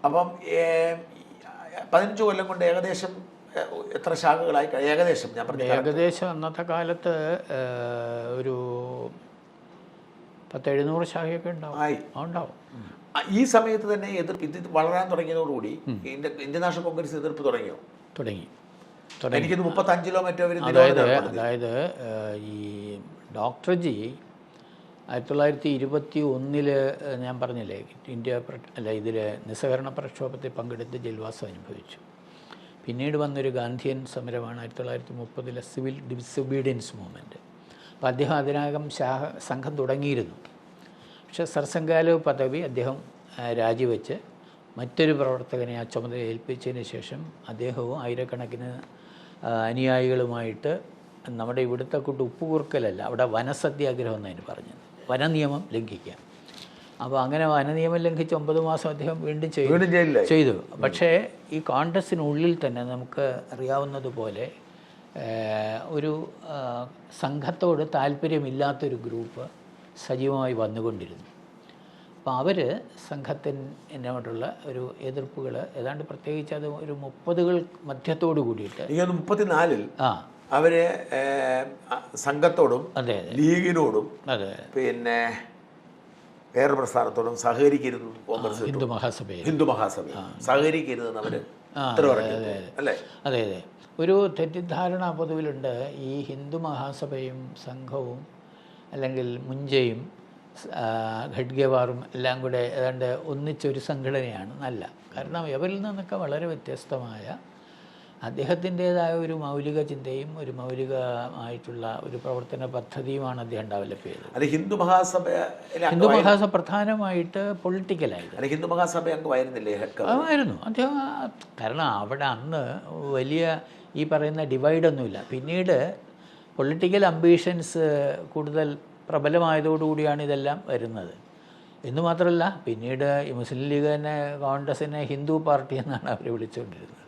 അപ്പം 15 കൊല്ലം കൊണ്ട് ഏകദേശം എത്ര ശാഖകളായി? ഏകദേശം ഞാൻ പറഞ്ഞു, ഏകദേശം അന്നത്തെ കാലത്ത് ഒരു 700 ശാഖയൊക്കെ ഉണ്ടാവും. ഈ സമയത്ത് തന്നെ ഇത് വളരാൻ തുടങ്ങിയതോടുകൂടി ഇന്ത്യൻ നാഷണൽ കോൺഗ്രസ് എതിർപ്പ് തുടങ്ങി. എനിക്കിത് 35 മറ്റോ. അതായത് ഈ ഡോക്ടർ ജി 1921 ഞാൻ പറഞ്ഞില്ലേ ഇതിൽ നിസ്സഹകരണ പ്രക്ഷോഭത്തിൽ പങ്കെടുത്ത് ജയിൽവാസം അനുഭവിച്ചു. പിന്നീട് വന്നൊരു ഗാന്ധിയൻ സമരമാണ് 1930 സിവിൽ ഡിസൊബീഡിയൻസ് മൂവ്മെൻറ്റ്. അപ്പോൾ അദ്ദേഹം അതിനകം സംഘം തുടങ്ങിയിരുന്നു. പക്ഷേ സർസംഘാല പദവി അദ്ദേഹം രാജിവെച്ച് മറ്റൊരു പ്രവർത്തകനെ ആ ചുമതല ഏൽപ്പിച്ചതിന് ശേഷം അദ്ദേഹവും ആയിരക്കണക്കിന് അനുയായികളുമായിട്ട് നമ്മുടെ ഇവിടുത്തെ കൂട്ട് ഉപ്പുകുറുക്കലല്ല, അവിടെ വനസത്യാഗ്രഹം എന്നതിന് പറഞ്ഞത്, വനനിയമം ലംഘിക്കാം. അപ്പോൾ അങ്ങനെ വനനിയമം ലംഘിച്ച് 9 മാസം അദ്ദേഹം വീണ്ടും ചെയ്തു. പക്ഷേ ഈ കോൺഗ്രസ്സിനുള്ളിൽ തന്നെ നമുക്ക് അറിയാവുന്നതുപോലെ ഒരു സംഘത്തോട് താല്പര്യമില്ലാത്തൊരു ഗ്രൂപ്പ് സജീവമായി വന്നുകൊണ്ടിരുന്നു. അപ്പോൾ അവർ സംഘത്തിനോടുള്ള ഒരു എതിർപ്പുകൾ ഏതാണ്ട് പ്രത്യേകിച്ച് അത് ഒരു 30കൾ മധ്യത്തോടു കൂടിയിട്ട് 34 അവര് സംഘത്തോടും ലീഗിനോടും പിന്നെ വേറെ പ്രസ്ഥാനത്തോടും സഹകരിക്കരുത്. കോൺഗ്രസ് ഹിന്ദു മഹാസഭ സഹകരിക്കരുതെന്ന് അവര് അല്ലേ? അതെ. ഒരു തെറ്റിദ്ധാരണ പൊതുവിലുണ്ട്. ഈ ഹിന്ദു മഹാസഭയും സംഘവും അല്ലെങ്കിൽ മുഞ്ചയും ഖഡ്ഗേവാറും എല്ലാം കൂടെ ഏതാണ്ട് ഒന്നിച്ചൊരു സംഘടനയാണ്. നല്ല കാരണം ഇവരിൽ നിന്നൊക്കെ വളരെ വ്യത്യസ്തമായ അദ്ദേഹത്തിൻ്റേതായ ഒരു മൗലിക ചിന്തയും ഒരു മൗലികമായിട്ടുള്ള ഒരു പ്രവർത്തന പദ്ധതിയുമാണ് അദ്ദേഹം ഡെവലപ്പ് ചെയ്തത്. ഹിന്ദു മഹാസഭ പ്രധാനമായിട്ട് പൊളിറ്റിക്കലായിരുന്നു. ഹിന്ദു മഹാസഭ ആയിരുന്നു അദ്ദേഹം. കാരണം അവിടെ അന്ന് വലിയ ഈ പറയുന്ന ഡിവൈഡൊന്നുമില്ല. പിന്നീട് പൊളിറ്റിക്കൽ അംബീഷൻസ് കൂടുതൽ പ്രബലമായതോടുകൂടിയാണ് ഇതെല്ലാം വരുന്നത്. എന്ന് മാത്രമല്ല പിന്നീട് ഈ മുസ്ലിം ലീഗ് തന്നെ കോൺഗ്രസിനെ ഹിന്ദു പാർട്ടി എന്നാണ് അവർ വിളിച്ചുകൊണ്ടിരുന്നത്.